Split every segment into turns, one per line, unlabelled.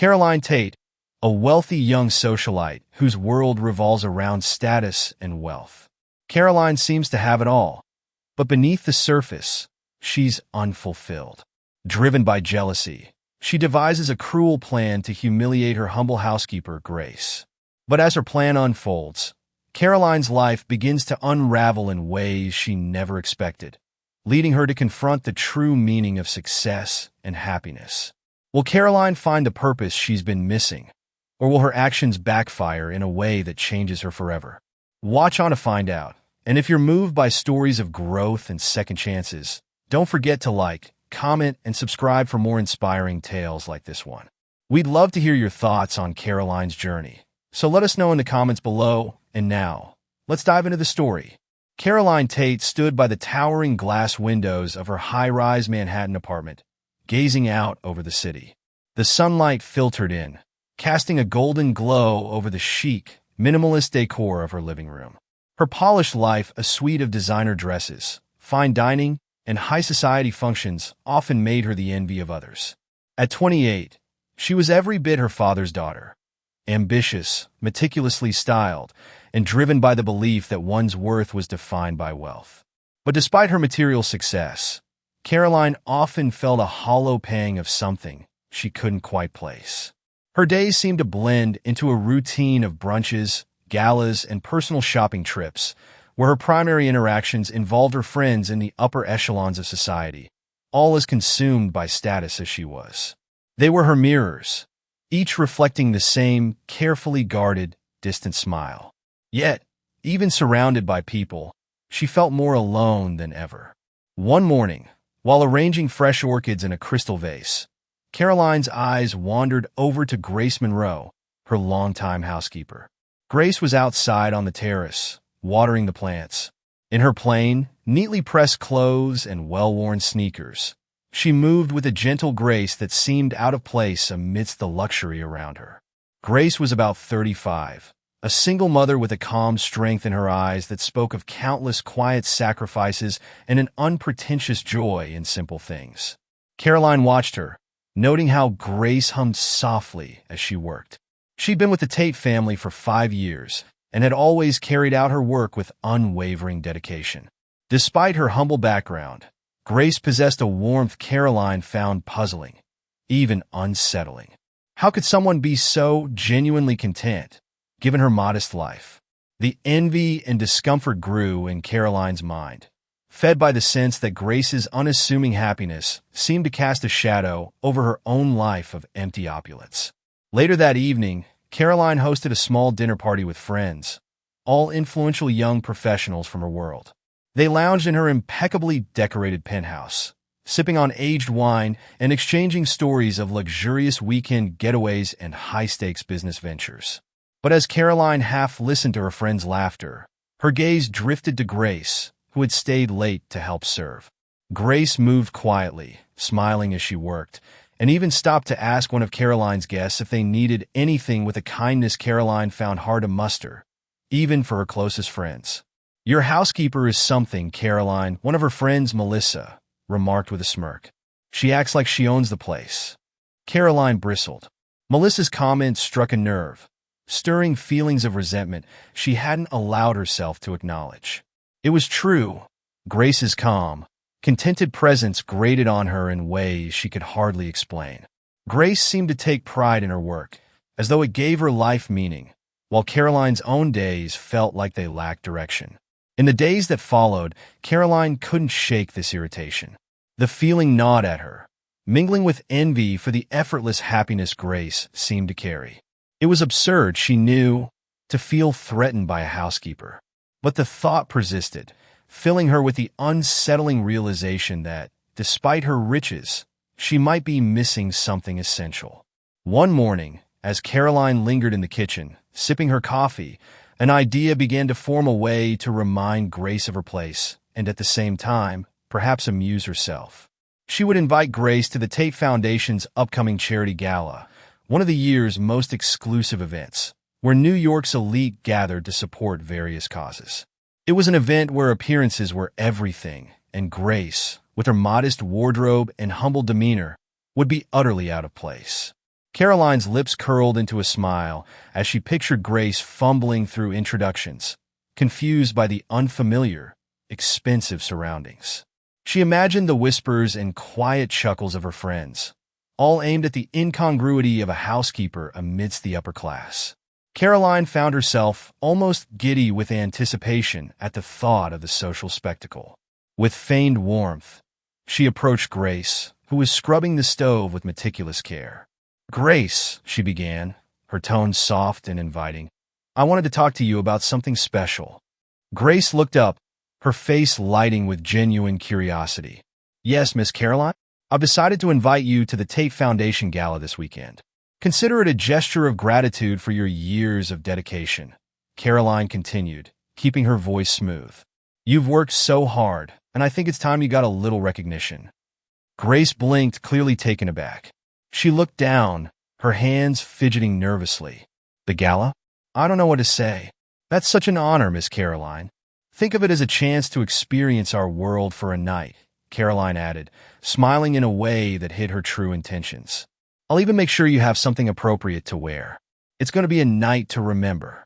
Caroline Tate, a wealthy young socialite whose world revolves around status and wealth. Caroline seems to have it all, but beneath the surface, she's unfulfilled. Driven by jealousy, she devises a cruel plan to humiliate her humble housekeeper, Grace. But as her plan unfolds, Caroline's life begins to unravel in ways she never expected, leading her to confront the true meaning of success and happiness. Will Caroline find the purpose she's been missing, or will her actions backfire in a way that changes her forever? Watch on to find out. And if you're moved by stories of growth and second chances, don't forget to like, comment, and subscribe for more inspiring tales like this one. We'd love to hear your thoughts on Caroline's journey, so let us know in the comments below. And now, let's dive into the story. Caroline Tate stood by the towering glass windows of her high-rise Manhattan apartment, gazing out over the city. The sunlight filtered in, casting a golden glow over the chic, minimalist decor of her living room. Her polished life, a suite of designer dresses, fine dining, and high society functions often made her the envy of others. At 28, she was every bit her father's daughter. Ambitious, meticulously styled, and driven by the belief that one's worth was defined by wealth. But despite her material success, Caroline often felt a hollow pang of something she couldn't quite place. Her days seemed to blend into a routine of brunches, galas, and personal shopping trips, where her primary interactions involved her friends in the upper echelons of society, all as consumed by status as she was. They were her mirrors, each reflecting the same carefully guarded, distant smile. Yet, even surrounded by people, she felt more alone than ever. One morning, while arranging fresh orchids in a crystal vase, Caroline's eyes wandered over to Grace Monroe, her longtime housekeeper. Grace was outside on the terrace, watering the plants. In her plain, neatly pressed clothes and well-worn sneakers, she moved with a gentle grace that seemed out of place amidst the luxury around her. Grace was about 35, a single mother with a calm strength in her eyes that spoke of countless quiet sacrifices and an unpretentious joy in simple things. Caroline watched her, noting how Grace hummed softly as she worked. She'd been with the Tate family for 5 years and had always carried out her work with unwavering dedication. Despite her humble background, Grace possessed a warmth Caroline found puzzling, even unsettling. How could someone be so genuinely content, given her modest life? The envy and discomfort grew in Caroline's mind, fed by the sense that Grace's unassuming happiness seemed to cast a shadow over her own life of empty opulence. Later that evening, Caroline hosted a small dinner party with friends, all influential young professionals from her world. They lounged in her impeccably decorated penthouse, sipping on aged wine and exchanging stories of luxurious weekend getaways and high-stakes business ventures. But as Caroline half listened to her friends' laughter, her gaze drifted to Grace, who had stayed late to help serve. Grace moved quietly, smiling as she worked, and even stopped to ask one of Caroline's guests if they needed anything with a kindness Caroline found hard to muster, even for her closest friends. "Your housekeeper is something, Caroline," one of her friends, Melissa, remarked with a smirk. "She acts like she owns the place." Caroline bristled. Melissa's comment struck a nerve, stirring feelings of resentment she hadn't allowed herself to acknowledge. It was true. Grace's calm, contented presence grated on her in ways she could hardly explain. Grace seemed to take pride in her work, as though it gave her life meaning, while Caroline's own days felt like they lacked direction. In the days that followed, Caroline couldn't shake this irritation. The feeling gnawed at her, mingling with envy for the effortless happiness Grace seemed to carry. It was absurd, she knew, to feel threatened by a housekeeper. But the thought persisted, filling her with the unsettling realization that, despite her riches, she might be missing something essential. One morning, as Caroline lingered in the kitchen, sipping her coffee, an idea began to form a way to remind Grace of her place, and at the same time, perhaps amuse herself. She would invite Grace to the Tate Foundation's upcoming charity gala, one of the year's most exclusive events, where New York's elite gathered to support various causes. It was an event where appearances were everything, and Grace, with her modest wardrobe and humble demeanor, would be utterly out of place. Caroline's lips curled into a smile as she pictured Grace fumbling through introductions, confused by the unfamiliar, expensive surroundings. She imagined the whispers and quiet chuckles of her friends, all aimed at the incongruity of a housekeeper amidst the upper class. Caroline found herself almost giddy with anticipation at the thought of the social spectacle. With feigned warmth, she approached Grace, who was scrubbing the stove with meticulous care. "Grace," she began, her tone soft and inviting, "I wanted to talk to you about something special." Grace looked up, her face lighting with genuine curiosity. "Yes, Miss Caroline? I've decided to invite you to the Tate Foundation Gala this weekend. Consider it a gesture of gratitude for your years of dedication," Caroline continued, keeping her voice smooth. "You've worked so hard, and I think it's time you got a little recognition." Grace blinked, clearly taken aback. She looked down, her hands fidgeting nervously. "The gala? I don't know what to say. That's such an honor, Miss Caroline. Think of it as a chance to experience our world for a night," Caroline added, smiling in a way that hid her true intentions. "I'll even make sure you have something appropriate to wear. It's going to be a night to remember."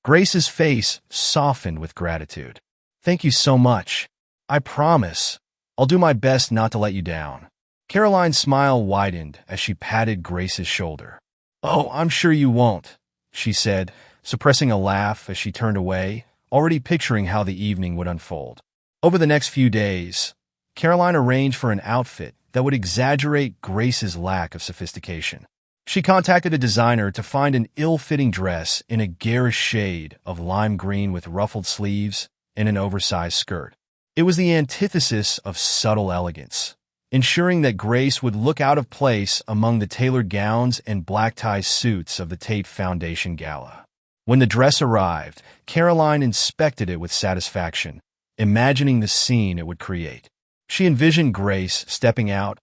Grace's face softened with gratitude. "Thank you so much. I promise I'll do my best not to let you down." Caroline's smile widened as she patted Grace's shoulder. "Oh, I'm sure you won't," she said, suppressing a laugh as she turned away, already picturing how the evening would unfold. Over the next few days, Caroline arranged for an outfit that would exaggerate Grace's lack of sophistication. She contacted a designer to find an ill-fitting dress in a garish shade of lime green with ruffled sleeves and an oversized skirt. It was the antithesis of subtle elegance, ensuring that Grace would look out of place among the tailored gowns and black-tie suits of the Tate Foundation Gala. When the dress arrived, Caroline inspected it with satisfaction, imagining the scene it would create. She envisioned Grace stepping out,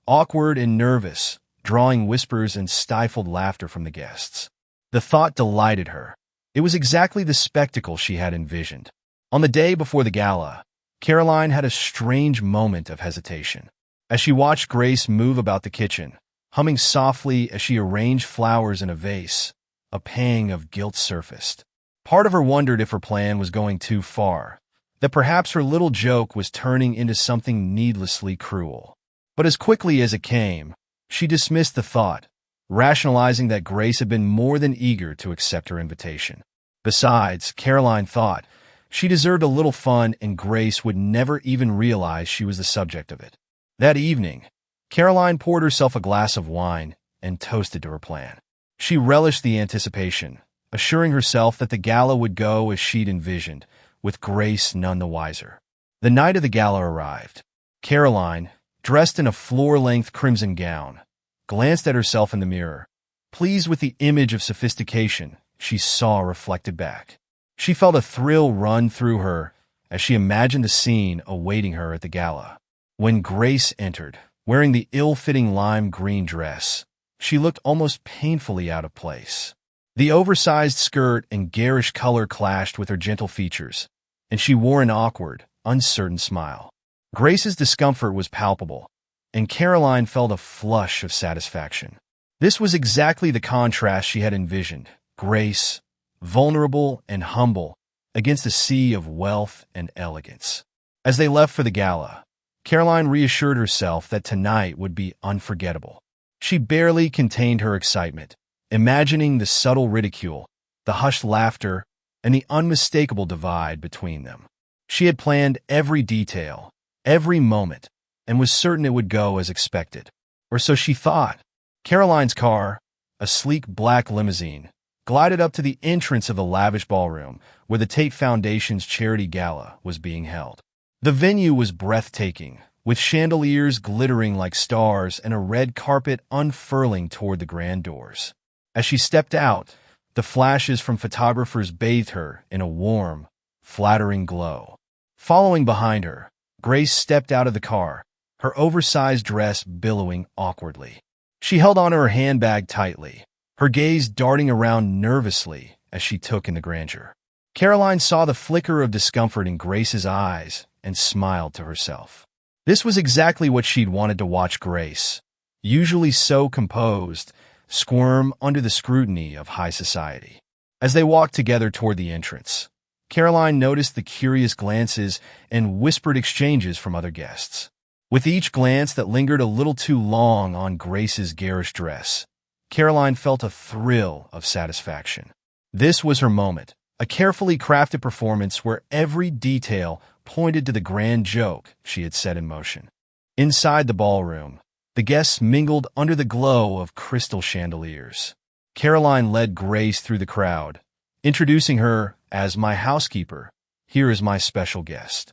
awkward and nervous, drawing whispers and stifled laughter from the guests. The thought delighted her. It was exactly the spectacle she had envisioned. On the day before the gala, Caroline had a strange moment of hesitation. As she watched Grace move about the kitchen, humming softly as she arranged flowers in a vase, a pang of guilt surfaced. Part of her wondered if her plan was going too far, that perhaps her little joke was turning into something needlessly cruel. But as quickly as it came, she dismissed the thought, rationalizing that Grace had been more than eager to accept her invitation. Besides, Caroline thought, she deserved a little fun and Grace would never even realize she was the subject of it. That evening, Caroline poured herself a glass of wine and toasted to her plan. She relished the anticipation, assuring herself that the gala would go as she'd envisioned, with Grace none the wiser. The night of the gala arrived. Caroline, dressed in a floor-length crimson gown, glanced at herself in the mirror, pleased with the image of sophistication she saw reflected back. She felt a thrill run through her as she imagined the scene awaiting her at the gala. When Grace entered, wearing the ill-fitting lime green dress, she looked almost painfully out of place. The oversized skirt and garish color clashed with her gentle features, and she wore an awkward, uncertain smile. Grace's discomfort was palpable, and Caroline felt a flush of satisfaction. This was exactly the contrast she had envisioned. Grace, vulnerable and humble, against a sea of wealth and elegance. As they left for the gala, Caroline reassured herself that tonight would be unforgettable. She barely contained her excitement, imagining the subtle ridicule, the hushed laughter, and the unmistakable divide between them. She had planned every detail, every moment, and was certain it would go as expected. Or so she thought. Caroline's car, a sleek black limousine, glided up to the entrance of the lavish ballroom where the Tate Foundation's charity gala was being held. The venue was breathtaking, with chandeliers glittering like stars and a red carpet unfurling toward the grand doors. As she stepped out, the flashes from photographers bathed her in a warm, flattering glow. Following behind her, Grace stepped out of the car, her oversized dress billowing awkwardly. She held onto her handbag tightly, her gaze darting around nervously as she took in the grandeur. Caroline saw the flicker of discomfort in Grace's eyes and smiled to herself. This was exactly what she'd wanted to watch Grace, usually so composed, squirm under the scrutiny of high society. As they walked together toward the entrance, Caroline noticed the curious glances and whispered exchanges from other guests. With each glance that lingered a little too long on Grace's garish dress, Caroline felt a thrill of satisfaction. This was her moment, a carefully crafted performance where every detail pointed to the grand joke she had set in motion. Inside the ballroom, the guests mingled under the glow of crystal chandeliers. Caroline led Grace through the crowd, introducing her as my housekeeper. Here is my special guest.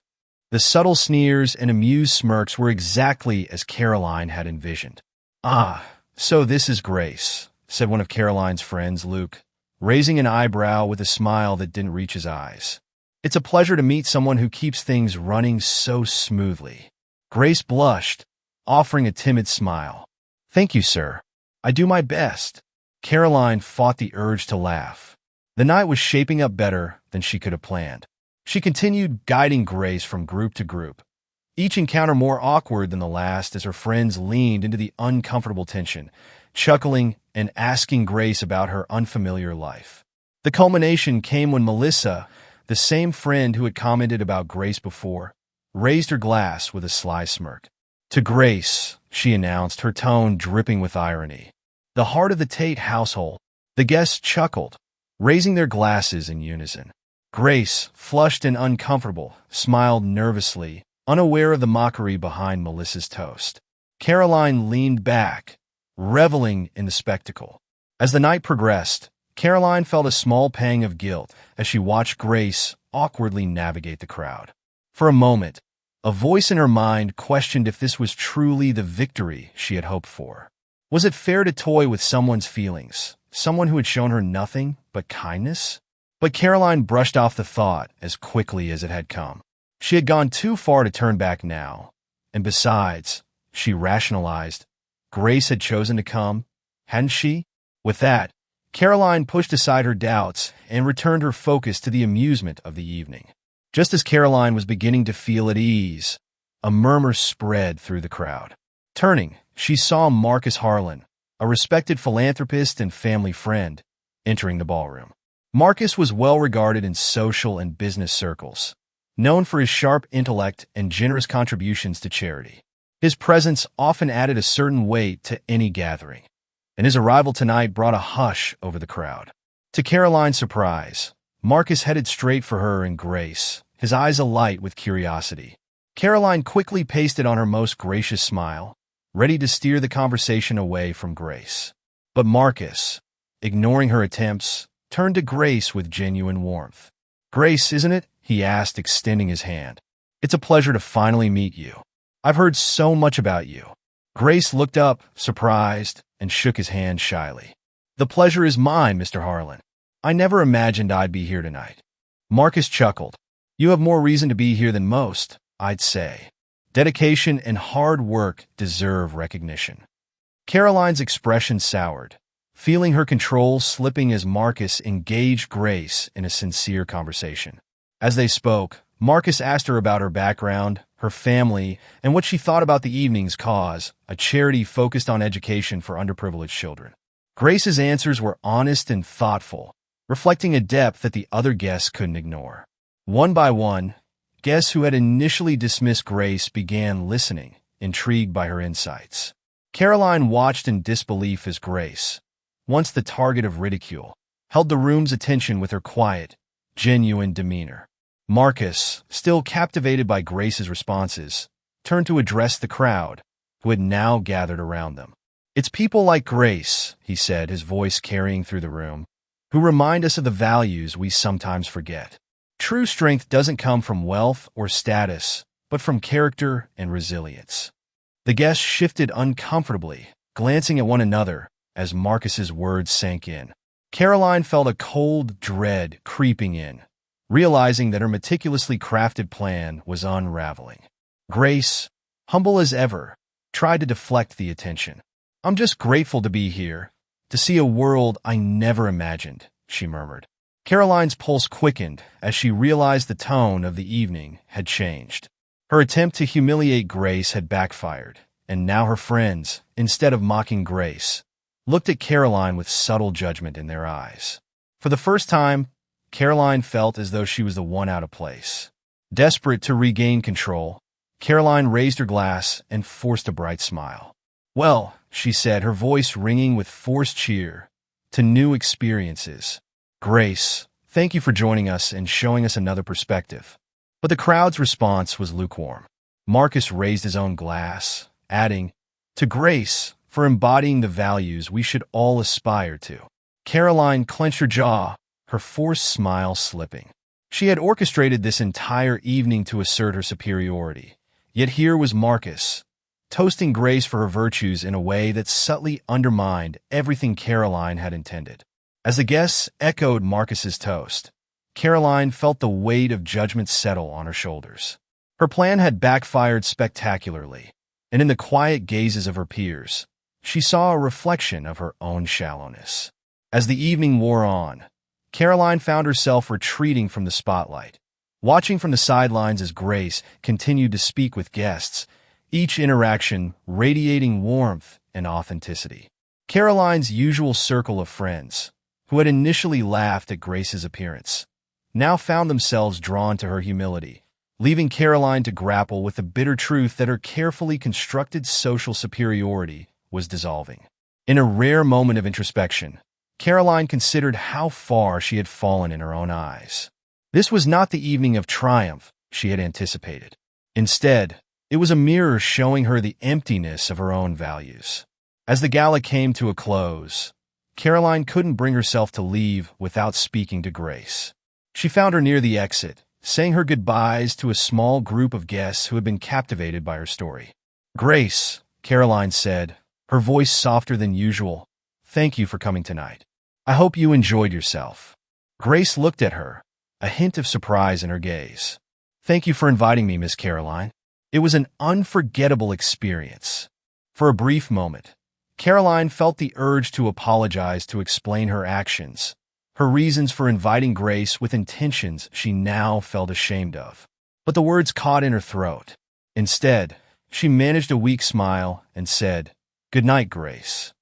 The subtle sneers and amused smirks were exactly as Caroline had envisioned. "Ah, so this is Grace," said one of Caroline's friends, Luke, raising an eyebrow with a smile that didn't reach his eyes. "It's a pleasure to meet someone who keeps things running so smoothly." Grace blushed, offering a timid smile. "Thank you, sir. I do my best." Caroline fought the urge to laugh. The night was shaping up better than she could have planned. She continued guiding Grace from group to group, each encounter more awkward than the last as her friends leaned into the uncomfortable tension, chuckling and asking Grace about her unfamiliar life. The culmination came when Melissa, the same friend who had commented about Grace before, raised her glass with a sly smirk. "To Grace," she announced, her tone dripping with irony. "The heart of the Tate household." The guests chuckled, raising their glasses in unison. Grace, flushed and uncomfortable, smiled nervously, unaware of the mockery behind Melissa's toast. Caroline leaned back, reveling in the spectacle. As the night progressed, Caroline felt a small pang of guilt as she watched Grace awkwardly navigate the crowd. For a moment, a voice in her mind questioned if this was truly the victory she had hoped for. Was it fair to toy with someone's feelings, someone who had shown her nothing but kindness? But Caroline brushed off the thought as quickly as it had come. She had gone too far to turn back now, and besides, she rationalized, Grace had chosen to come, hadn't she? With that, Caroline pushed aside her doubts and returned her focus to the amusement of the evening. Just as Caroline was beginning to feel at ease, a murmur spread through the crowd. Turning, she saw Marcus Harlan, a respected philanthropist and family friend, entering the ballroom. Marcus was well regarded in social and business circles, known for his sharp intellect and generous contributions to charity. His presence often added a certain weight to any gathering, and his arrival tonight brought a hush over the crowd. To Caroline's surprise, Marcus headed straight for her and Grace, his eyes alight with curiosity. Caroline quickly pasted on her most gracious smile, ready to steer the conversation away from Grace. But Marcus, ignoring her attempts, turned to Grace with genuine warmth. "Grace, isn't it?" he asked, extending his hand. "It's a pleasure to finally meet you. I've heard so much about you." Grace looked up, surprised, and shook his hand shyly. "The pleasure is mine, Mr. Harlan. I never imagined I'd be here tonight." Marcus chuckled. "You have more reason to be here than most, I'd say. Dedication and hard work deserve recognition." Caroline's expression soured, feeling her control slipping as Marcus engaged Grace in a sincere conversation. As they spoke, Marcus asked her about her background, her family, and what she thought about the evening's cause, a charity focused on education for underprivileged children. Grace's answers were honest and thoughtful, reflecting a depth that the other guests couldn't ignore. One by one, guests who had initially dismissed Grace began listening, intrigued by her insights. Caroline watched in disbelief as Grace, once the target of ridicule, held the room's attention with her quiet, genuine demeanor. Marcus, still captivated by Grace's responses, turned to address the crowd, who had now gathered around them. "It's people like Grace," he said, his voice carrying through the room, "who remind us of the values we sometimes forget. True strength doesn't come from wealth or status, but from character and resilience." The guests shifted uncomfortably, glancing at one another as Marcus's words sank in. Caroline felt a cold dread creeping in, realizing that her meticulously crafted plan was unraveling. Grace, humble as ever, tried to deflect the attention. "I'm just grateful to be here, to see a world I never imagined," she murmured. Caroline's pulse quickened as she realized the tone of the evening had changed. Her attempt to humiliate Grace had backfired, and now her friends, instead of mocking Grace, looked at Caroline with subtle judgment in their eyes. For the first time, Caroline felt as though she was the one out of place. Desperate to regain control, Caroline raised her glass and forced a bright smile. "Well," she said, her voice ringing with forced cheer, "to new experiences. Grace, thank you for joining us and showing us another perspective." But the crowd's response was lukewarm. Marcus raised his own glass, adding, "To Grace, for embodying the values we should all aspire to." Caroline clenched her jaw, her forced smile slipping. She had orchestrated this entire evening to assert her superiority. Yet here was Marcus, toasting Grace for her virtues in a way that subtly undermined everything Caroline had intended. As the guests echoed Marcus's toast, Caroline felt the weight of judgment settle on her shoulders. Her plan had backfired spectacularly, and in the quiet gazes of her peers, she saw a reflection of her own shallowness. As the evening wore on, Caroline found herself retreating from the spotlight, watching from the sidelines as Grace continued to speak with guests, each interaction radiating warmth and authenticity. Caroline's usual circle of friends, who had initially laughed at Grace's appearance, now found themselves drawn to her humility, leaving Caroline to grapple with the bitter truth that her carefully constructed social superiority was dissolving. In a rare moment of introspection, Caroline considered how far she had fallen in her own eyes. This was not the evening of triumph she had anticipated. Instead, it was a mirror showing her the emptiness of her own values. As the gala came to a close, Caroline couldn't bring herself to leave without speaking to Grace. She found her near the exit, saying her goodbyes to a small group of guests who had been captivated by her story. "Grace," Caroline said, her voice softer than usual, "thank you for coming tonight. I hope you enjoyed yourself." Grace looked at her, a hint of surprise in her gaze. "Thank you for inviting me, Miss Caroline. It was an unforgettable experience." For a brief moment, Caroline felt the urge to apologize to explain her actions, her reasons for inviting Grace with intentions she now felt ashamed of. But the words caught in her throat. Instead, she managed a weak smile and said, "Good night, Grace."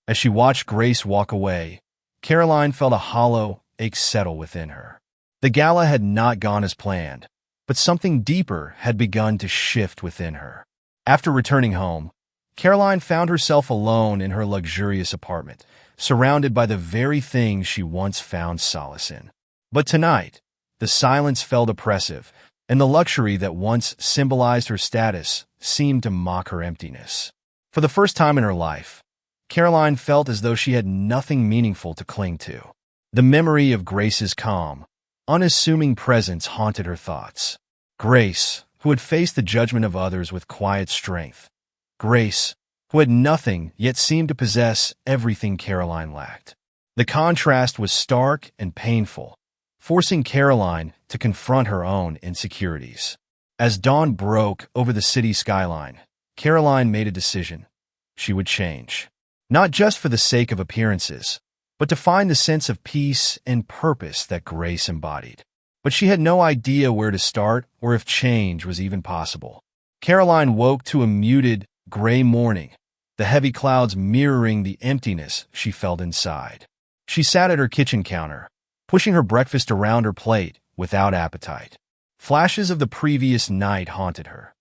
As she watched Grace walk away, Caroline felt a hollow ache settle within her. The gala had not gone as planned, but something deeper had begun to shift within her. After returning home, Caroline found herself alone in her luxurious apartment, surrounded by the very things she once found solace in. But tonight, the silence felt oppressive, and the luxury that once symbolized her status seemed to mock her emptiness. For the first time in her life, Caroline felt as though she had nothing meaningful to cling to. The memory of Grace's calm, unassuming presence haunted her thoughts. Grace, who had faced the judgment of others with quiet strength. Grace, who had nothing yet seemed to possess everything Caroline lacked. The contrast was stark and painful, forcing Caroline to confront her own insecurities. As dawn broke over the city skyline, Caroline made a decision. She would change. Not just for the sake of appearances, but to find the sense of peace and purpose that Grace embodied. But she had no idea where to start or if change was even possible. Caroline woke to a muted, gray morning, the heavy clouds mirroring the emptiness she felt inside. She sat at her kitchen counter, pushing her breakfast around her plate without appetite. Flashes of the previous night haunted her.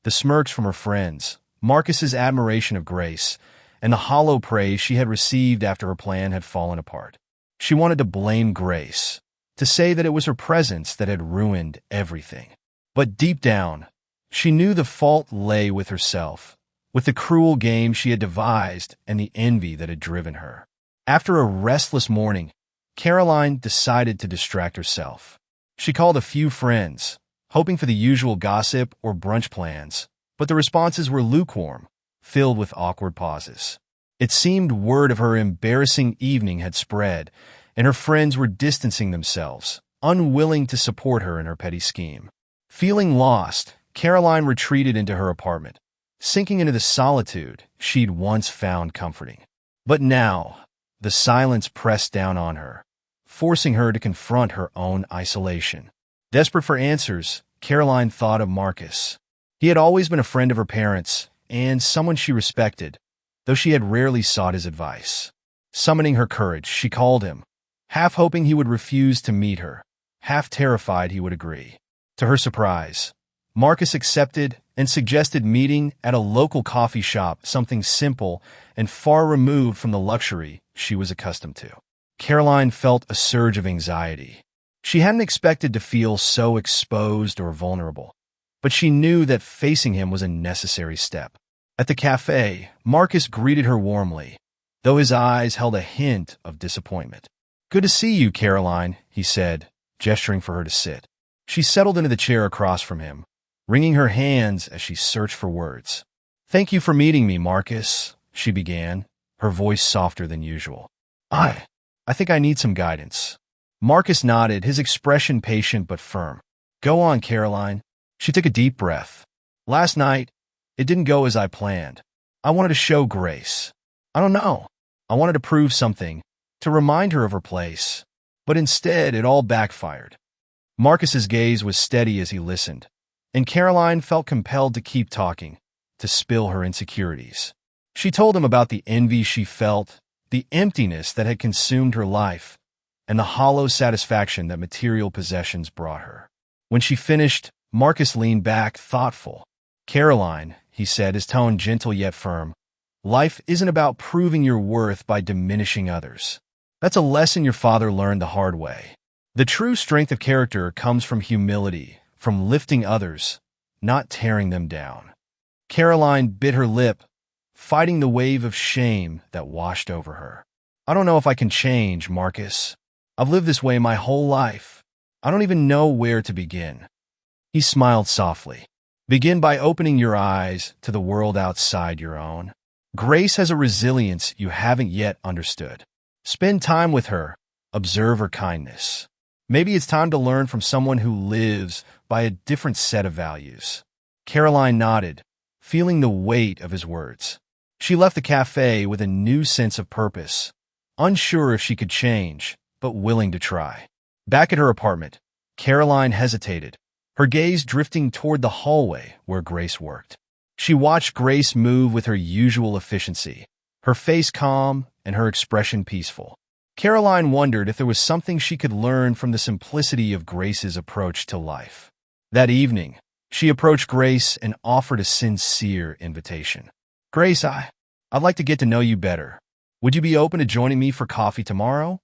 The smirks from her friends, Marcus's admiration of Grace, and the hollow praise she had received after her plan had fallen apart. She wanted to blame Grace, to say that it was her presence that had ruined everything. But deep down, she knew the fault lay with herself, with the cruel game she had devised and the envy that had driven her. After a restless morning, Caroline decided to distract herself. She called a few friends, hoping for the usual gossip or brunch plans, but the responses were lukewarm, filled with awkward pauses. It seemed word of her embarrassing evening had spread, and her friends were distancing themselves, unwilling to support her in her petty scheme. Feeling lost, Caroline retreated into her apartment, sinking into the solitude she'd once found comforting. But now, the silence pressed down on her, forcing her to confront her own isolation. Desperate for answers, Caroline thought of Marcus. He had always been a friend of her parents, and someone she respected, though she had rarely sought his advice. Summoning her courage, she called him, half hoping he would refuse to meet her, half terrified he would agree. To her surprise, Marcus accepted and suggested meeting at a local coffee shop, something simple and far removed from the luxury she was accustomed to. Caroline felt a surge of anxiety. She hadn't expected to feel so exposed or vulnerable, but she knew that facing him was a necessary step. At the cafe, Marcus greeted her warmly, though his eyes held a hint of disappointment. "Good to see you, Caroline," he said, gesturing for her to sit. She settled into the chair across from him, wringing her hands as she searched for words. "Thank you for meeting me, Marcus," she began, her voice softer than usual. I think I need some guidance." Marcus nodded, his expression patient but firm. "Go on, Caroline." She took a deep breath. "Last night, it didn't go as I planned. I wanted to show Grace. I don't know. I wanted to prove something, to remind her of her place. But instead, it all backfired." Marcus's gaze was steady as he listened, and Caroline felt compelled to keep talking, to spill her insecurities. She told him about the envy she felt, the emptiness that had consumed her life, and the hollow satisfaction that material possessions brought her. When she finished, Marcus leaned back, thoughtful. "Caroline," he said, his tone gentle yet firm, "life isn't about proving your worth by diminishing others. That's a lesson your father learned the hard way. The true strength of character comes from humility, from lifting others, not tearing them down." Caroline bit her lip, fighting the wave of shame that washed over her. "I don't know if I can change, Marcus. I've lived this way my whole life. I don't even know where to begin." He smiled softly. "Begin by opening your eyes to the world outside your own. Grace has a resilience you haven't yet understood. Spend time with her, observe her kindness. Maybe it's time to learn from someone who lives by a different set of values." Caroline nodded, feeling the weight of his words. She left the cafe with a new sense of purpose, unsure if she could change, but willing to try. Back at her apartment, Caroline hesitated, her gaze drifting toward the hallway where Grace worked. She watched Grace move with her usual efficiency, her face calm and her expression peaceful. Caroline wondered if there was something she could learn from the simplicity of Grace's approach to life. That evening, she approached Grace and offered a sincere invitation. "Grace, I'd like to get to know you better. Would you be open to joining me for coffee tomorrow?"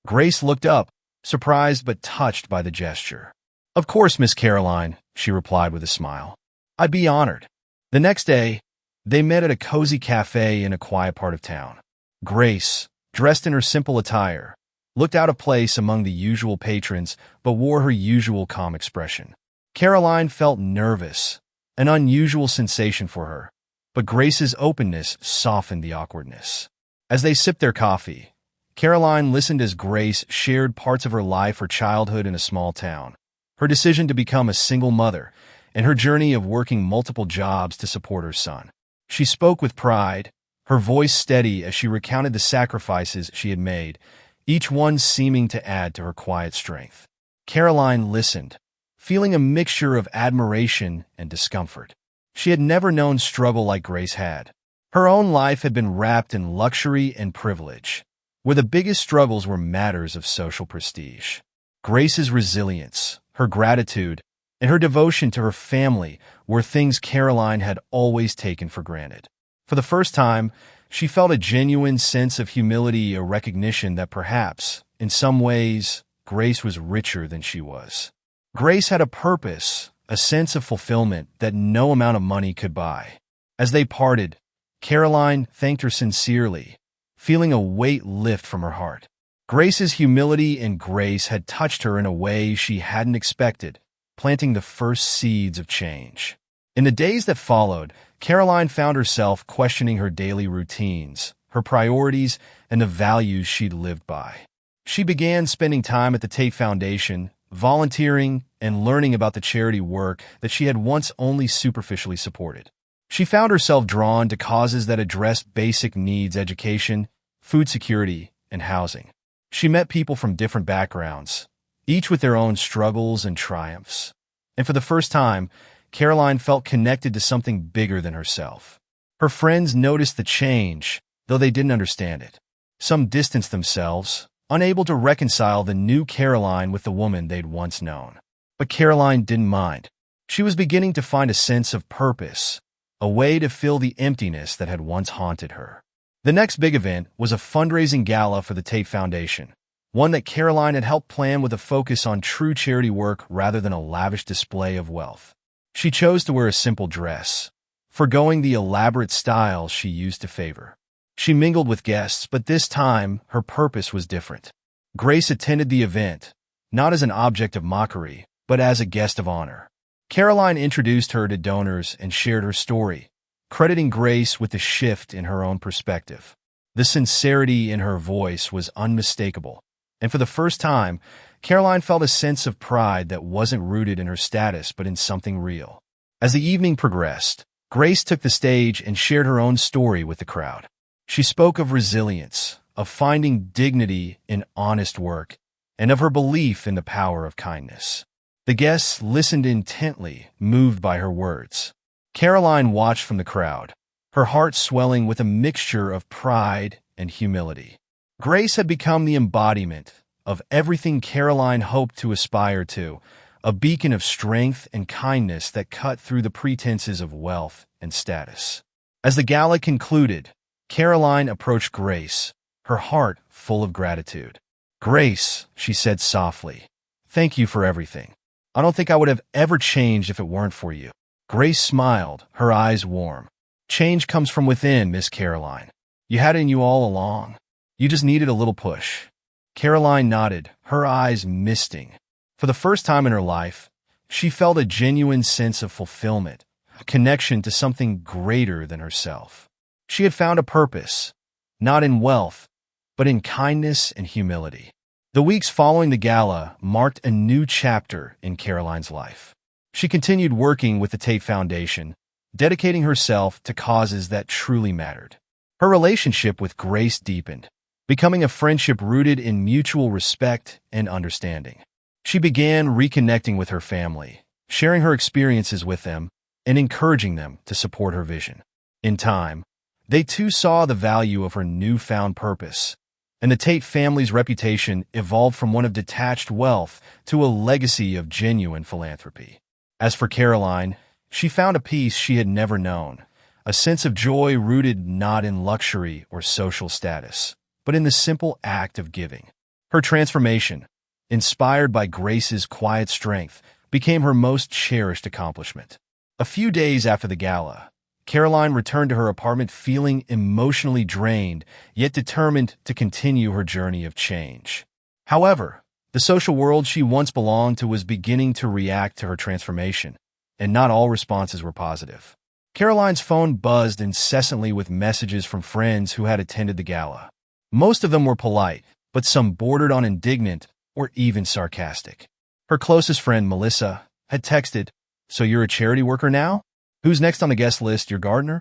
Grace looked up, surprised but touched by the gesture. "Of course, Miss Caroline," she replied with a smile. "I'd be honored." The next day, they met at a cozy cafe in a quiet part of town. Grace, dressed in her simple attire, looked out of place among the usual patrons but wore her usual calm expression. Caroline felt nervous, an unusual sensation for her, but Grace's openness softened the awkwardness. As they sipped their coffee, Caroline listened as Grace shared parts of her life, her childhood in a small town, her decision to become a single mother, and her journey of working multiple jobs to support her son. She spoke with pride, her voice steady as she recounted the sacrifices she had made, each one seeming to add to her quiet strength. Caroline listened, feeling a mixture of admiration and discomfort. She had never known struggle like Grace had. Her own life had been wrapped in luxury and privilege, where the biggest struggles were matters of social prestige. Grace's resilience, her gratitude, and her devotion to her family were things Caroline had always taken for granted. For the first time, she felt a genuine sense of humility, a recognition that perhaps, in some ways, Grace was richer than she was. Grace had a purpose, a sense of fulfillment that no amount of money could buy. As they parted, Caroline thanked her sincerely, feeling a weight lift from her heart. Grace's humility and grace had touched her in a way she hadn't expected, planting the first seeds of change. In the days that followed, Caroline found herself questioning her daily routines, her priorities, and the values she'd lived by. She began spending time at the Tate Foundation, volunteering, and learning about the charity work that she had once only superficially supported. She found herself drawn to causes that addressed basic needs: education, food security, and housing. She met people from different backgrounds, each with their own struggles and triumphs. And for the first time, Caroline felt connected to something bigger than herself. Her friends noticed the change, though they didn't understand it. Some distanced themselves, unable to reconcile the new Caroline with the woman they'd once known. But Caroline didn't mind. She was beginning to find a sense of purpose, a way to fill the emptiness that had once haunted her. The next big event was a fundraising gala for the Tate Foundation, one that Caroline had helped plan with a focus on true charity work rather than a lavish display of wealth. She chose to wear a simple dress, forgoing the elaborate style she used to favor. She mingled with guests, but this time her purpose was different. Grace attended the event, not as an object of mockery, but as a guest of honor. Caroline introduced her to donors and shared her story, crediting Grace with the shift in her own perspective. The sincerity in her voice was unmistakable, and for the first time, Caroline felt a sense of pride that wasn't rooted in her status but in something real. As the evening progressed, Grace took the stage and shared her own story with the crowd. She spoke of resilience, of finding dignity in honest work, and of her belief in the power of kindness. The guests listened intently, moved by her words. Caroline watched from the crowd, her heart swelling with a mixture of pride and humility. Grace had become the embodiment of everything Caroline hoped to aspire to, a beacon of strength and kindness that cut through the pretenses of wealth and status. As the gala concluded, Caroline approached Grace, her heart full of gratitude. "Grace," she said softly, "thank you for everything. I don't think I would have ever changed if it weren't for you." Grace smiled, her eyes warm. "Change comes from within, Miss Caroline. You had it in you all along. You just needed a little push." Caroline nodded, her eyes misting. For the first time in her life, she felt a genuine sense of fulfillment, a connection to something greater than herself. She had found a purpose, not in wealth, but in kindness and humility. The weeks following the gala marked a new chapter in Caroline's life. She continued working with the Tate Foundation, dedicating herself to causes that truly mattered. Her relationship with Grace deepened, becoming a friendship rooted in mutual respect and understanding. She began reconnecting with her family, sharing her experiences with them, and encouraging them to support her vision. In time, they too saw the value of her newfound purpose, and the Tate family's reputation evolved from one of detached wealth to a legacy of genuine philanthropy. As for Caroline, she found a peace she had never known, a sense of joy rooted not in luxury or social status, but in the simple act of giving. Her transformation, inspired by Grace's quiet strength, became her most cherished accomplishment. A few days after the gala, Caroline returned to her apartment feeling emotionally drained, yet determined to continue her journey of change. However, the social world she once belonged to was beginning to react to her transformation, and not all responses were positive. Caroline's phone buzzed incessantly with messages from friends who had attended the gala. Most of them were polite, but some bordered on indignant or even sarcastic. Her closest friend, Melissa, had texted, "So you're a charity worker now? Who's next on the guest list, your gardener?"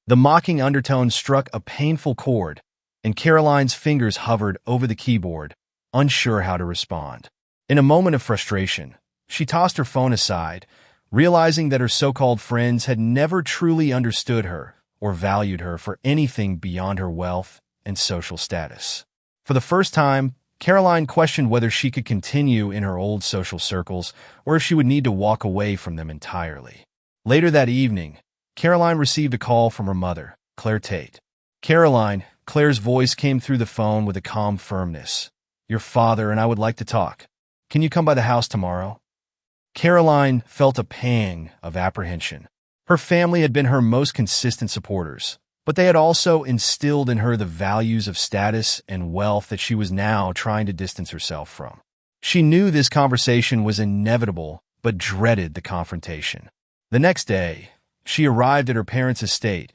The mocking undertone struck a painful chord, and Caroline's fingers hovered over the keyboard, unsure how to respond. In a moment of frustration, she tossed her phone aside, realizing that her so-called friends had never truly understood her or valued her for anything beyond her wealth and social status. For the first time, Caroline questioned whether she could continue in her old social circles or if she would need to walk away from them entirely. Later that evening, Caroline received a call from her mother, Claire Tate. "Caroline," Claire's voice came through the phone with a calm firmness. "Your father and I would like to talk. Can you come by the house tomorrow?" Caroline felt a pang of apprehension. Her family had been her most consistent supporters, but they had also instilled in her the values of status and wealth that she was now trying to distance herself from. She knew this conversation was inevitable, but dreaded the confrontation. The next day, she arrived at her parents' estate,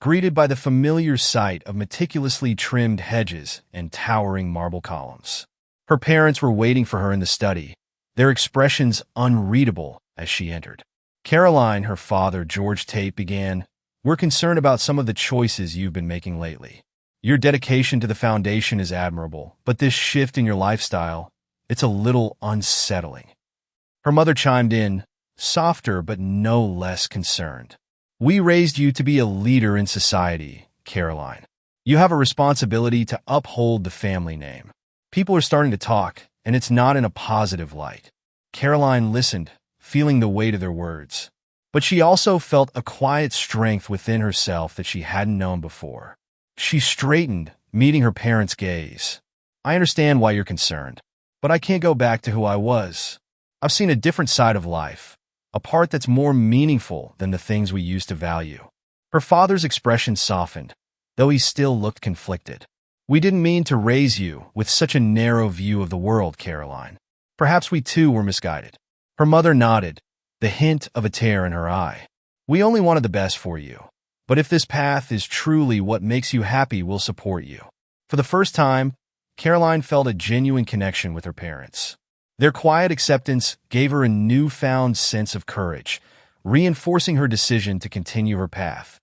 greeted by the familiar sight of meticulously trimmed hedges and towering marble columns. Her parents were waiting for her in the study, their expressions unreadable as she entered. Caroline, her father, George Tate, began, "We're concerned about some of the choices you've been making lately. Your dedication to the foundation is admirable, but this shift in your lifestyle, it's a little unsettling." Her mother chimed in, softer but no less concerned. "We raised you to be a leader in society, Caroline. You have a responsibility to uphold the family name. People are starting to talk, and it's not in a positive light. Caroline listened, feeling the weight of their words. But she also felt a quiet strength within herself that she hadn't known before. She straightened, meeting her parents' gaze. I understand why you're concerned, but I can't go back to who I was. I've seen a different side of life, a part that's more meaningful than the things we used to value. Her father's expression softened, though he still looked conflicted. We didn't mean to raise you with such a narrow view of the world, Caroline. Perhaps we too were misguided. Her mother nodded, the hint of a tear in her eye. We only wanted the best for you. But if this path is truly what makes you happy, we'll support you. For the first time, Caroline felt a genuine connection with her parents. Their quiet acceptance gave her a newfound sense of courage, reinforcing her decision to continue her path,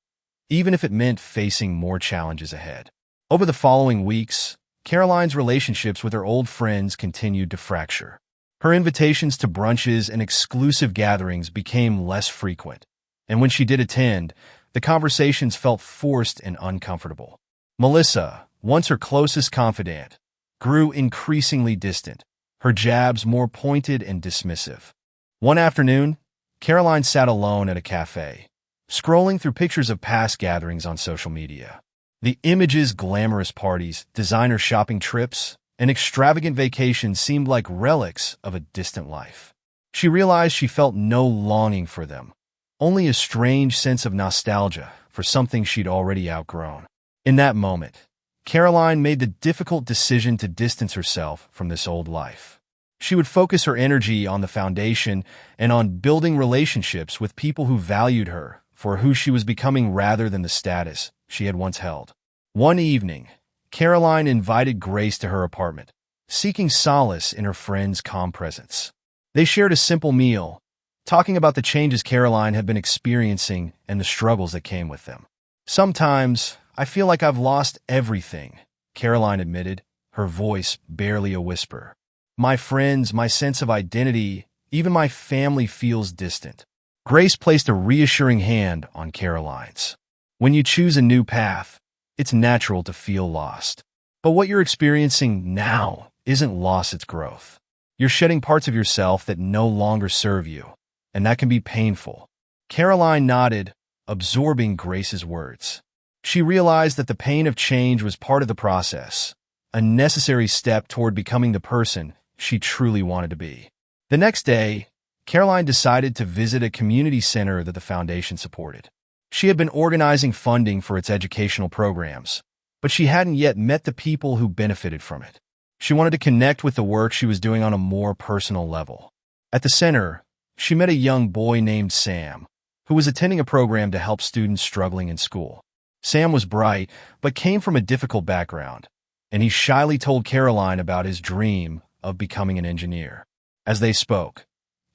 even if it meant facing more challenges ahead. Over the following weeks, Caroline's relationships with her old friends continued to fracture. Her invitations to brunches and exclusive gatherings became less frequent, and when she did attend, the conversations felt forced and uncomfortable. Melissa, once her closest confidant, grew increasingly distant, her jabs more pointed and dismissive. One afternoon, Caroline sat alone at a cafe, scrolling through pictures of past gatherings on social media. The images, glamorous parties, designer shopping trips, and extravagant vacations seemed like relics of a distant life. She realized she felt no longing for them, only a strange sense of nostalgia for something she'd already outgrown. In that moment, Caroline made the difficult decision to distance herself from this old life. She would focus her energy on the foundation and on building relationships with people who valued her for who she was becoming rather than the status she had once held. One evening, Caroline invited Grace to her apartment, seeking solace in her friend's calm presence. They shared a simple meal, talking about the changes Caroline had been experiencing and the struggles that came with them. Sometimes, I feel like I've lost everything, Caroline admitted, her voice barely a whisper. My friends, my sense of identity, even my family feels distant. Grace placed a reassuring hand on Caroline's. When you choose a new path, it's natural to feel lost. But what you're experiencing now isn't loss, it's growth. You're shedding parts of yourself that no longer serve you, and that can be painful. Caroline nodded, absorbing Grace's words. She realized that the pain of change was part of the process, a necessary step toward becoming the person she truly wanted to be. The next day, Caroline decided to visit a community center that the foundation supported. She had been organizing funding for its educational programs, but she hadn't yet met the people who benefited from it. She wanted to connect with the work she was doing on a more personal level. At the center, she met a young boy named Sam, who was attending a program to help students struggling in school. Sam was bright, but came from a difficult background, and he shyly told Caroline about his dream of becoming an engineer. As they spoke,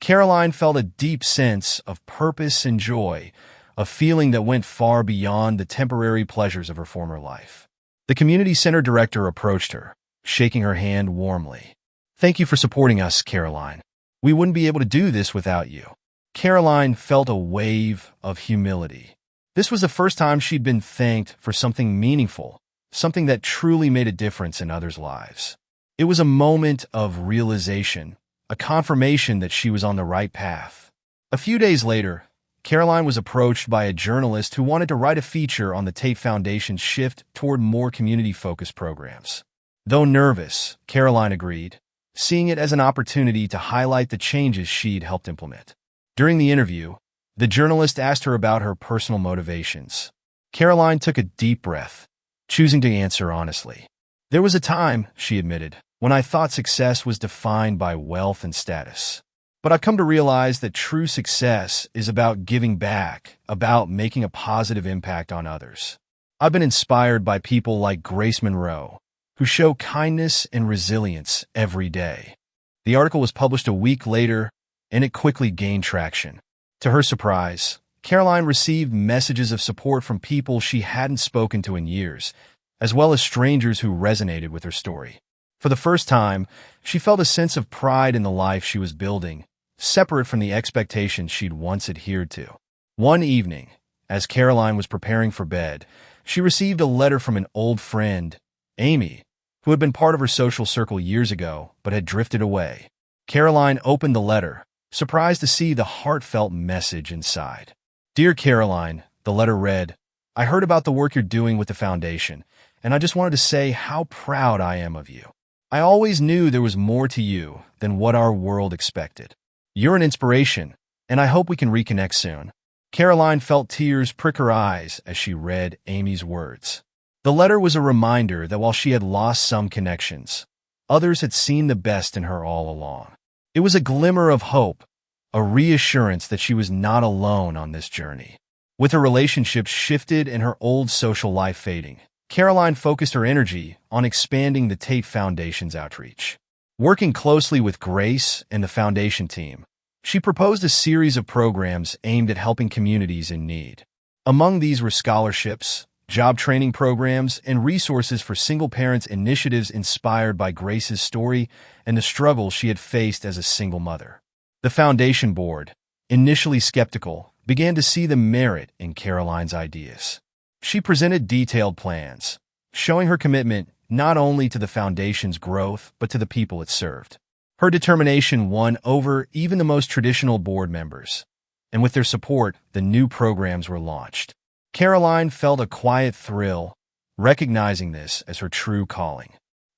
Caroline felt a deep sense of purpose and joy, a feeling that went far beyond the temporary pleasures of her former life. The community center director approached her, shaking her hand warmly. Thank you for supporting us, Caroline. We wouldn't be able to do this without you. Caroline felt a wave of humility. This was the first time she'd been thanked for something meaningful, something that truly made a difference in others' lives. It was a moment of realization, a confirmation that she was on the right path. A few days later, Caroline was approached by a journalist who wanted to write a feature on the Tate Foundation's shift toward more community-focused programs. Though nervous, Caroline agreed, seeing it as an opportunity to highlight the changes she'd helped implement. During the interview, the journalist asked her about her personal motivations. Caroline took a deep breath, choosing to answer honestly. There was a time, she admitted, when I thought success was defined by wealth and status. But I've come to realize that true success is about giving back, about making a positive impact on others. I've been inspired by people like Grace Monroe, who show kindness and resilience every day. The article was published a week later, and it quickly gained traction. To her surprise, Caroline received messages of support from people she hadn't spoken to in years, as well as strangers who resonated with her story. For the first time, she felt a sense of pride in the life she was building, separate from the expectations she'd once adhered to. One evening, as Caroline was preparing for bed, she received a letter from an old friend, Amy, who had been part of her social circle years ago but had drifted away. Caroline opened the letter, surprised to see the heartfelt message inside. "Dear Caroline," the letter read, "I heard about the work you're doing with the foundation, and I just wanted to say how proud I am of you. I always knew there was more to you than what our world expected. You're an inspiration, and I hope we can reconnect soon." Caroline felt tears prick her eyes as she read Amy's words. The letter was a reminder that while she had lost some connections, others had seen the best in her all along. It was a glimmer of hope, a reassurance that she was not alone on this journey. With her relationships shifted and her old social life fading, Caroline focused her energy on expanding the Tate Foundation's outreach. Working closely with Grace and the foundation team, she proposed a series of programs aimed at helping communities in need. Among these were scholarships, job training programs, and resources for single parents, initiatives inspired by Grace's story and the struggle she had faced as a single mother. The foundation board, initially skeptical, began to see the merit in Caroline's ideas. She presented detailed plans, showing her commitment not only to the foundation's growth but to the people it served. Her determination won over even the most traditional board members, and with their support, the new programs were launched. Caroline felt a quiet thrill, recognizing this as her true calling.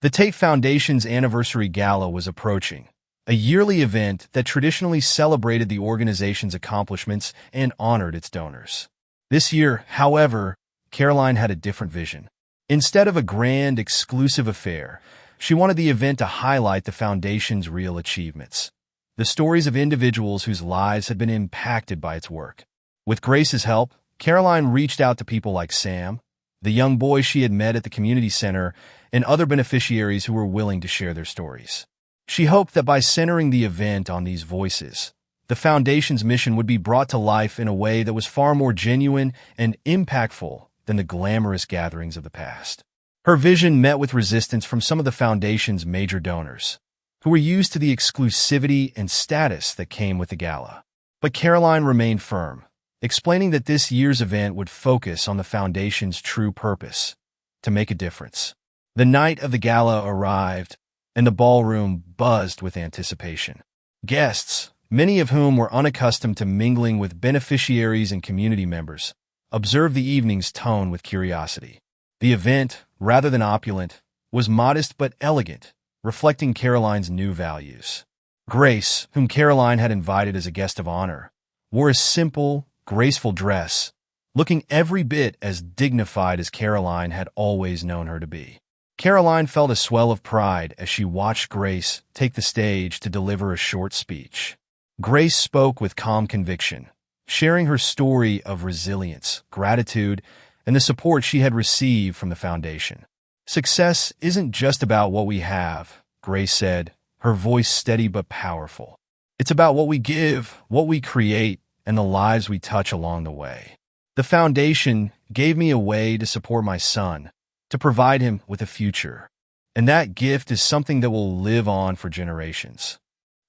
The Tate Foundation's anniversary gala was approaching, a yearly event that traditionally celebrated the organization's accomplishments and honored its donors. This year, however, Caroline had a different vision. Instead of a grand, exclusive affair, she wanted the event to highlight the foundation's real achievements, the stories of individuals whose lives had been impacted by its work. With Grace's help, Caroline reached out to people like Sam, the young boy she had met at the community center, and other beneficiaries who were willing to share their stories. She hoped that by centering the event on these voices, the foundation's mission would be brought to life in a way that was far more genuine and impactful than the glamorous gatherings of the past. Her vision met with resistance from some of the foundation's major donors, who were used to the exclusivity and status that came with the gala. But Caroline remained firm, explaining that this year's event would focus on the foundation's true purpose, to make a difference. The night of the gala arrived, and the ballroom buzzed with anticipation. Guests, many of whom were unaccustomed to mingling with beneficiaries and community members, observed the evening's tone with curiosity. The event, rather than opulent, was modest but elegant, reflecting Caroline's new values. Grace, whom Caroline had invited as a guest of honor, wore a simple, graceful dress, looking every bit as dignified as Caroline had always known her to be. Caroline felt a swell of pride as she watched Grace take the stage to deliver a short speech. Grace spoke with calm conviction, sharing her story of resilience, gratitude, and the support she had received from the foundation. "Success isn't just about what we have," Grace said, her voice steady but powerful. "It's about what we give, what we create, and the lives we touch along the way. The foundation gave me a way to support my son, to provide him with a future, and that gift is something that will live on for generations."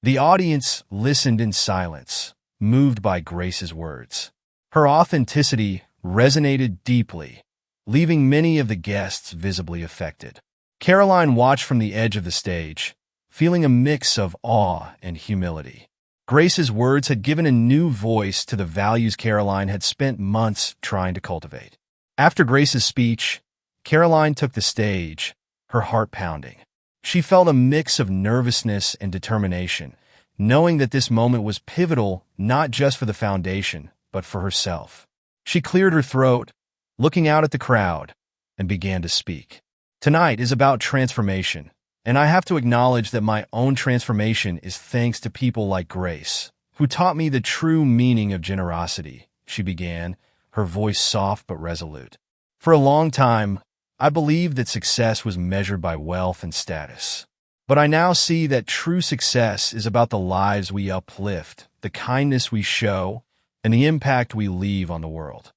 The audience listened in silence, moved by Grace's words. Her authenticity resonated deeply, leaving many of the guests visibly affected. Caroline watched from the edge of the stage, feeling a mix of awe and humility. Grace's words had given a new voice to the values Caroline had spent months trying to cultivate. After Grace's speech, Caroline took the stage, her heart pounding. She felt a mix of nervousness and determination, knowing that this moment was pivotal not just for the foundation, but for herself. She cleared her throat, looking out at the crowd, and began to speak. "Tonight is about transformation, and I have to acknowledge that my own transformation is thanks to people like Grace, who taught me the true meaning of generosity," she began, her voice soft but resolute. "For a long time, I believed that success was measured by wealth and status. But I now see that true success is about the lives we uplift, the kindness we show, and the impact we leave on the world."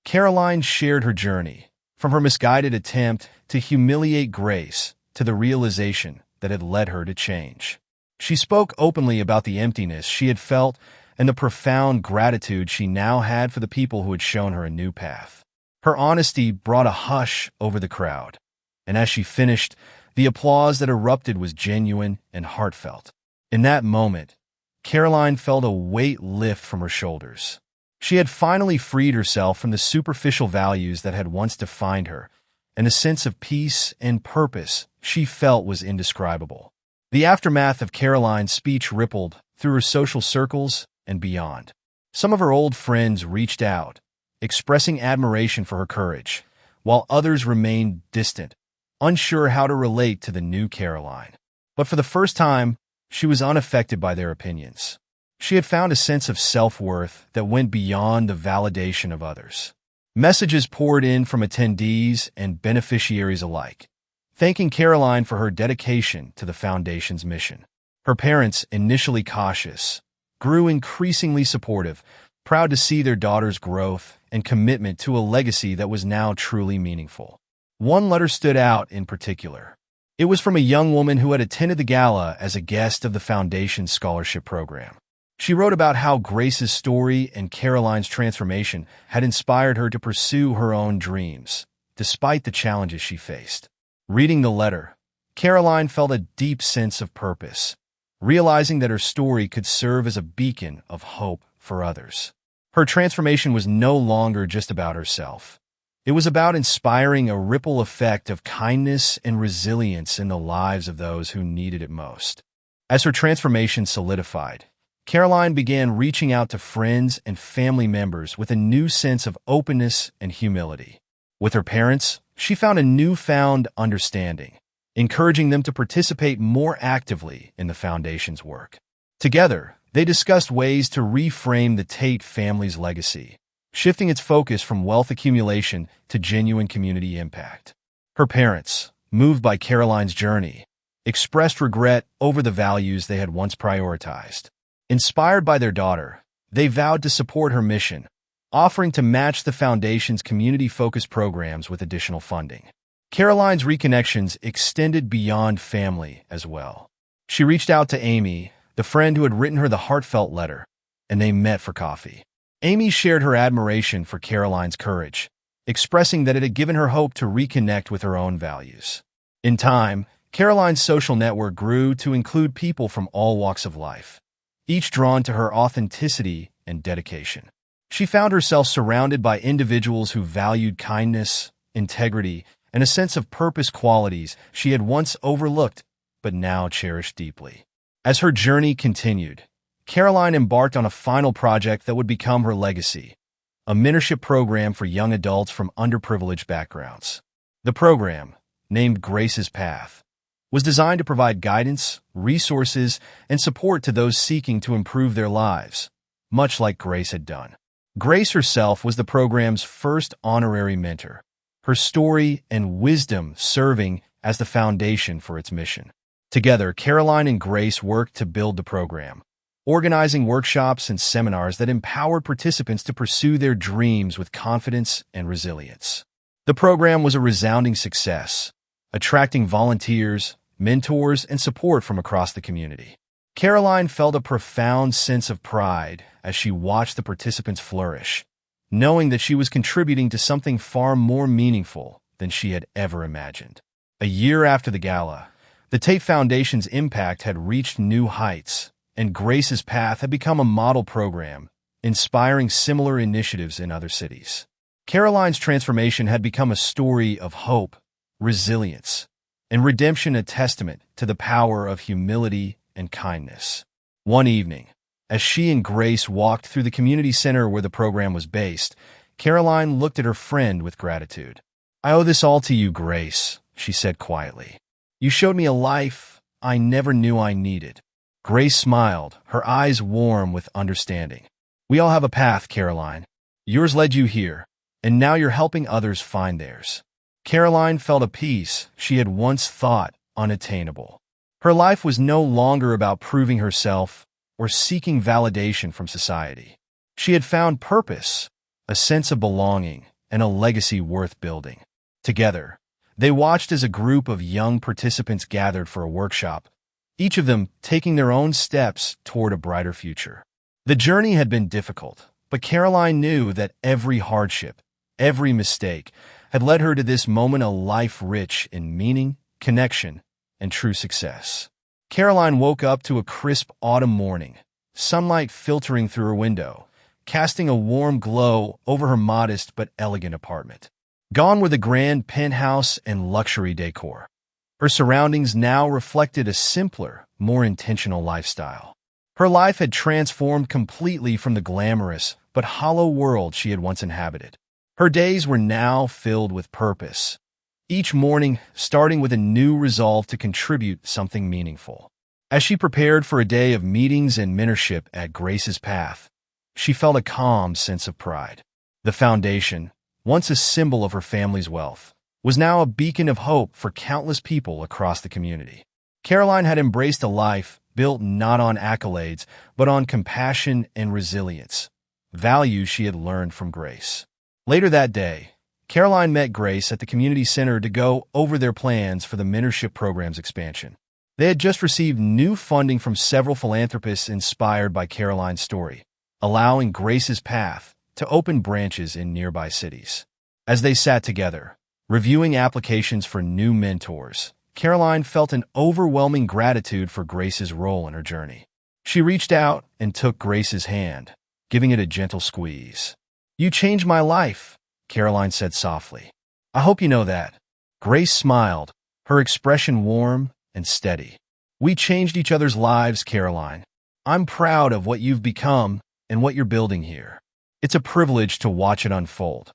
Caroline shared her journey, from her misguided attempt to humiliate Grace to the realization that had led her to change. She spoke openly about the emptiness she had felt and the profound gratitude she now had for the people who had shown her a new path. Her honesty brought a hush over the crowd, and as she finished, the applause that erupted was genuine and heartfelt. In that moment, Caroline felt a weight lift from her shoulders. She had finally freed herself from the superficial values that had once defined her, and a sense of peace and purpose she felt was indescribable. The aftermath of Caroline's speech rippled through her social circles and beyond. Some of her old friends reached out, expressing admiration for her courage, while others remained distant, unsure how to relate to the new Caroline. But for the first time, she was unaffected by their opinions. She had found a sense of self-worth that went beyond the validation of others. Messages poured in from attendees and beneficiaries alike, thanking Caroline for her dedication to the Foundation's mission. Her parents, initially cautious, grew increasingly supportive, proud to see their daughter's growth and commitment to a legacy that was now truly meaningful. One letter stood out in particular. It was from a young woman who had attended the gala as a guest of the Foundation's scholarship program. She wrote about how Grace's story and Caroline's transformation had inspired her to pursue her own dreams, despite the challenges she faced. Reading the letter, Caroline felt a deep sense of purpose, realizing that her story could serve as a beacon of hope for others. Her transformation was no longer just about herself. It was about inspiring a ripple effect of kindness and resilience in the lives of those who needed it most. As her transformation solidified, Caroline began reaching out to friends and family members with a new sense of openness and humility. With her parents, she found a newfound understanding, encouraging them to participate more actively in the Foundation's work. Together, they discussed ways to reframe the Tate family's legacy, shifting its focus from wealth accumulation to genuine community impact. Her parents, moved by Caroline's journey, expressed regret over the values they had once prioritized. Inspired by their daughter, they vowed to support her mission, offering to match the Foundation's community-focused programs with additional funding. Caroline's reconnections extended beyond family as well. She reached out to Amy, the friend who had written her the heartfelt letter, and they met for coffee. Amy shared her admiration for Caroline's courage, expressing that it had given her hope to reconnect with her own values. In time, Caroline's social network grew to include people from all walks of life, each drawn to her authenticity and dedication. She found herself surrounded by individuals who valued kindness, integrity, and a sense of purpose, qualities she had once overlooked but now cherished deeply. As her journey continued, Caroline embarked on a final project that would become her legacy, a mentorship program for young adults from underprivileged backgrounds. The program, named Grace's Path, was designed to provide guidance, resources, and support to those seeking to improve their lives, much like Grace had done. Grace herself was the program's first honorary mentor, her story and wisdom serving as the foundation for its mission. Together, Caroline and Grace worked to build the program, organizing workshops and seminars that empowered participants to pursue their dreams with confidence and resilience. The program was a resounding success, attracting volunteers, mentors, and support from across the community. Caroline felt a profound sense of pride as she watched the participants flourish, knowing that she was contributing to something far more meaningful than she had ever imagined. A year after the gala, the Tate Foundation's impact had reached new heights, and Grace's Path had become a model program, inspiring similar initiatives in other cities. Caroline's transformation had become a story of hope, resilience, and redemption, a testament to the power of humility and kindness. One evening, as she and Grace walked through the community center where the program was based, Caroline looked at her friend with gratitude. "I owe this all to you, Grace," she said quietly. "You showed me a life I never knew I needed." Grace smiled, her eyes warm with understanding. "We all have a path, Caroline. Yours led you here, and now you're helping others find theirs." Caroline felt a peace she had once thought unattainable. Her life was no longer about proving herself or seeking validation from society. She had found purpose, a sense of belonging, and a legacy worth building. Together, they watched as a group of young participants gathered for a workshop, each of them taking their own steps toward a brighter future. The journey had been difficult, but Caroline knew that every hardship, Every mistake had led her to this moment, a life rich in meaning, connection, and true success. Caroline woke up to a crisp autumn morning, sunlight filtering through her window, casting a warm glow over her modest but elegant apartment. Gone were the grand penthouse and luxury decor. Her surroundings now reflected a simpler, more intentional lifestyle. Her life had transformed completely from the glamorous but hollow world she had once inhabited. Her days were now filled with purpose, each morning starting with a new resolve to contribute something meaningful. As she prepared for a day of meetings and mentorship at Grace's Path, she felt a calm sense of pride. The foundation, once a symbol of her family's wealth, was now a beacon of hope for countless people across the community. Caroline had embraced a life built not on accolades, but on compassion and resilience, values she had learned from Grace. Later that day, Caroline met Grace at the community center to go over their plans for the mentorship program's expansion. They had just received new funding from several philanthropists inspired by Caroline's story, allowing Grace's Path to open branches in nearby cities. As they sat together, reviewing applications for new mentors, Caroline felt an overwhelming gratitude for Grace's role in her journey. She reached out and took Grace's hand, giving it a gentle squeeze. "You changed my life," Caroline said softly. "I hope you know that." Grace smiled, her expression warm and steady. "We changed each other's lives, Caroline. I'm proud of what you've become and what you're building here. It's a privilege to watch it unfold."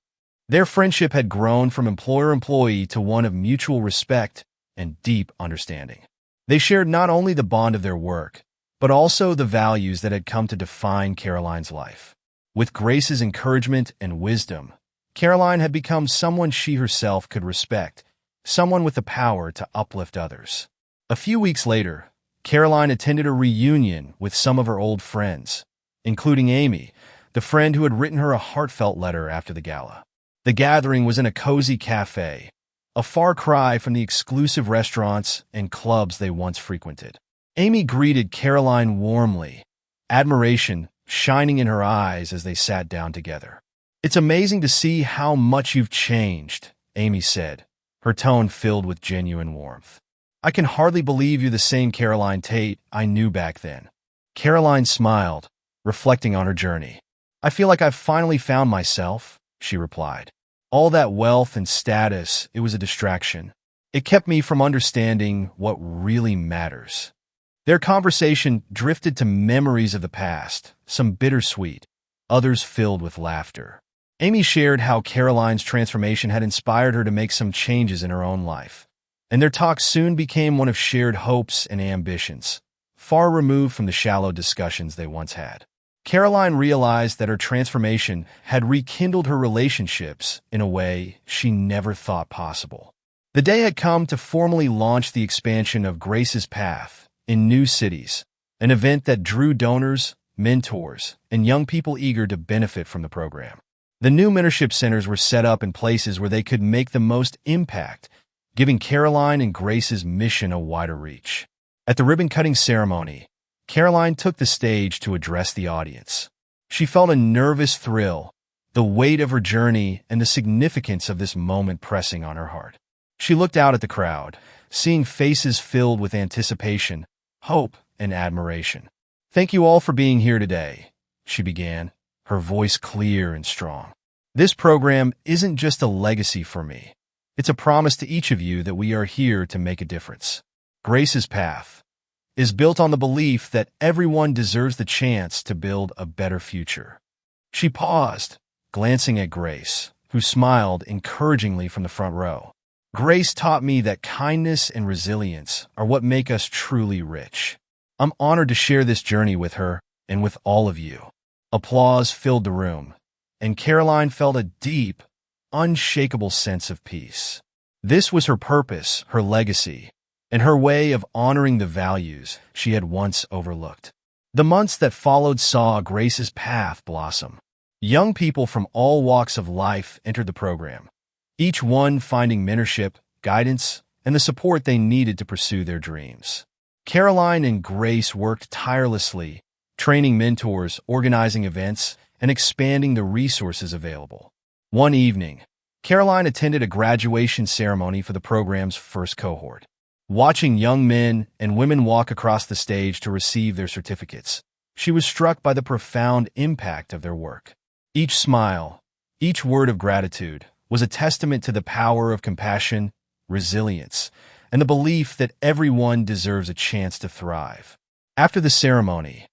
Their friendship had grown from employer-employee to one of mutual respect and deep understanding. They shared not only the bond of their work, but also the values that had come to define Caroline's life. With Grace's encouragement and wisdom, Caroline had become someone she herself could respect, someone with the power to uplift others. A few weeks later, Caroline attended a reunion with some of her old friends, including Amy, the friend who had written her a heartfelt letter after the gala. The gathering was in a cozy cafe, a far cry from the exclusive restaurants and clubs they once frequented. Amy greeted Caroline warmly, admiration shining in her eyes as they sat down together. "It's amazing to see how much you've changed," Amy said, her tone filled with genuine warmth. "I can hardly believe you're the same Caroline Tate I knew back then." Caroline smiled, reflecting on her journey. "I feel like I've finally found myself," she replied. "All that wealth and status, it was a distraction. It kept me from understanding what really matters." Their conversation drifted to memories of the past, some bittersweet, others filled with laughter. Amy shared how Caroline's transformation had inspired her to make some changes in her own life, and their talk soon became one of shared hopes and ambitions, far removed from the shallow discussions they once had. Caroline realized that her transformation had rekindled her relationships in a way she never thought possible. The day had come to formally launch the expansion of Grace's Path in new cities, an event that drew donors, mentors, and young people eager to benefit from the program. The new mentorship centers were set up in places where they could make the most impact, giving Caroline and Grace's mission a wider reach. At the ribbon-cutting ceremony, Caroline took the stage to address the audience. She felt a nervous thrill, the weight of her journey and the significance of this moment pressing on her heart. She looked out at the crowd, seeing faces filled with anticipation, hope, and admiration. "Thank you all for being here today," she began, her voice clear and strong. "This program isn't just a legacy for me. It's a promise to each of you that we are here to make a difference. Grace's Path is built on the belief that everyone deserves the chance to build a better future." She paused, glancing at Grace, who smiled encouragingly from the front row. "Grace taught me that kindness and resilience are what make us truly rich. I'm honored to share this journey with her and with all of you." Applause filled the room, and Caroline felt a deep, unshakable sense of peace. This was her purpose, her legacy, and her way of honoring the values she had once overlooked. The months that followed saw Grace's Path blossom. Young people from all walks of life entered the program, each one finding mentorship, guidance, and the support they needed to pursue their dreams. Caroline and Grace worked tirelessly, training mentors, organizing events, and expanding the resources available. One evening, Caroline attended a graduation ceremony for the program's first cohort. Watching young men and women walk across the stage to receive their certificates, she was struck by the profound impact of their work. Each smile, each word of gratitude, was a testament to the power of compassion, resilience, and the belief that everyone deserves a chance to thrive. After the ceremony,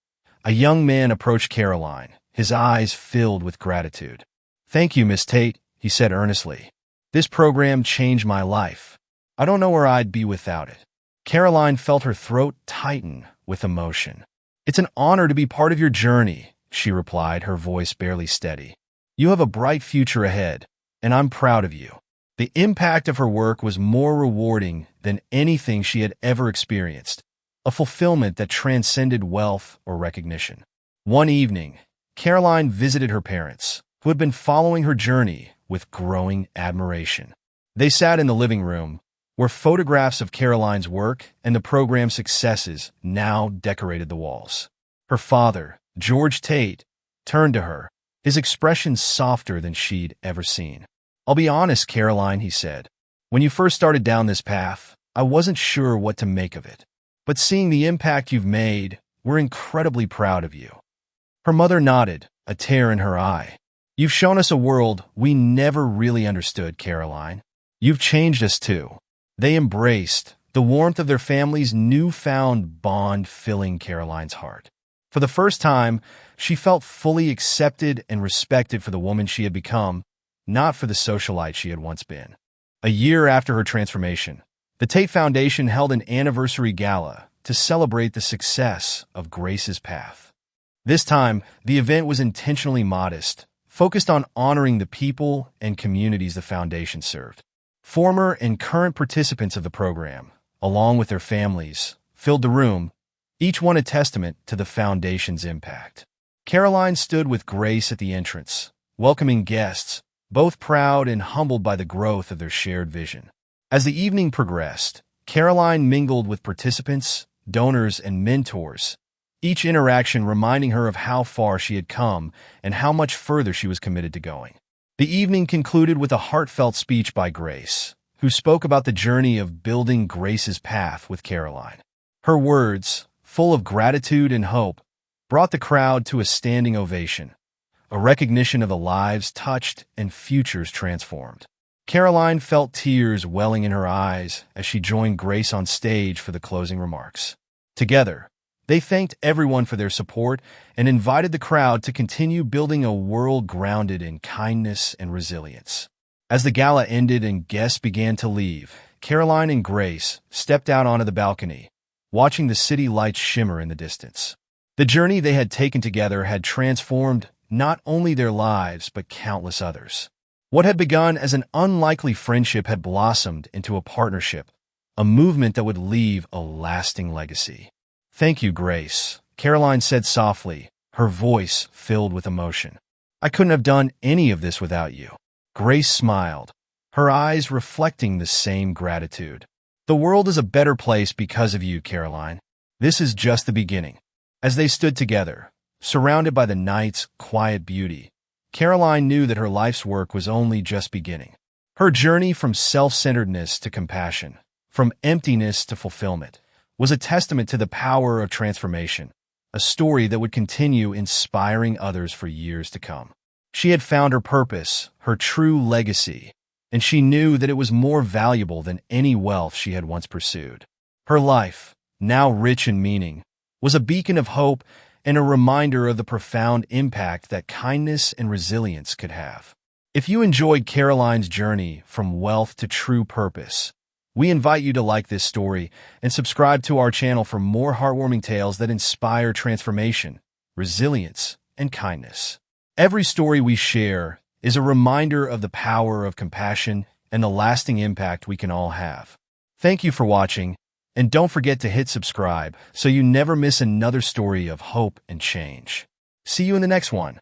a young man approached Caroline, his eyes filled with gratitude. "Thank you, Miss Tate," he said earnestly. "This program changed my life. I don't know where I'd be without it." Caroline felt her throat tighten with emotion. "It's an honor to be part of your journey," she replied, her voice barely steady. "You have a bright future ahead, and I'm proud of you." The impact of her work was more rewarding than anything she had ever experienced, a fulfillment that transcended wealth or recognition. One evening, Caroline visited her parents, who had been following her journey with growing admiration. They sat in the living room, where photographs of Caroline's work and the program's successes now decorated the walls. Her father, George Tate, turned to her, his expression softer than she'd ever seen. "I'll be honest, Caroline," he said. "When you first started down this path, I wasn't sure what to make of it. But seeing the impact you've made, we're incredibly proud of you." Her mother nodded, a tear in her eye. "You've shown us a world we never really understood, Caroline. You've changed us too." They embraced, the warmth of their family's newfound bond filling Caroline's heart. For the first time, she felt fully accepted and respected for the woman she had become, not for the socialite she had once been. A year after her transformation, the Tate Foundation held an anniversary gala to celebrate the success of Grace's path. This time, the event was intentionally modest, focused on honoring the people and communities the foundation served. Former and current participants of the program, along with their families, filled the room, each one a testament to the foundation's impact. Caroline stood with Grace at the entrance, welcoming guests, both proud and humbled by the growth of their shared vision. As the evening progressed, Caroline mingled with participants, donors, and mentors, each interaction reminding her of how far she had come and how much further she was committed to going. The evening concluded with a heartfelt speech by Grace, who spoke about the journey of building Grace's path with Caroline. Her words, full of gratitude and hope, brought the crowd to a standing ovation, a recognition of the lives touched and futures transformed. Caroline felt tears welling in her eyes as she joined Grace on stage for the closing remarks. Together, they thanked everyone for their support and invited the crowd to continue building a world grounded in kindness and resilience. As the gala ended and guests began to leave, Caroline and Grace stepped out onto the balcony, watching the city lights shimmer in the distance. The journey they had taken together had transformed not only their lives, but countless others. What had begun as an unlikely friendship had blossomed into a partnership, a movement that would leave a lasting legacy. "Thank you, Grace," Caroline said softly, her voice filled with emotion. "I couldn't have done any of this without you." Grace smiled, her eyes reflecting the same gratitude. "The world is a better place because of you, Caroline. This is just the beginning." As they stood together, surrounded by the night's quiet beauty, Caroline knew that her life's work was only just beginning. Her journey from self-centeredness to compassion, from emptiness to fulfillment, was a testament to the power of transformation, a story that would continue inspiring others for years to come. She had found her purpose, her true legacy, and she knew that it was more valuable than any wealth she had once pursued. Her life, now rich in meaning, was a beacon of hope and a reminder of the profound impact that kindness and resilience could have. If you enjoyed Caroline's journey from wealth to true purpose, we invite you to like this story and subscribe to our channel for more heartwarming tales that inspire transformation, resilience, and kindness. Every story we share is a reminder of the power of compassion and the lasting impact we can all have. Thank you for watching, and don't forget to hit subscribe so you never miss another story of hope and change. See you in the next one.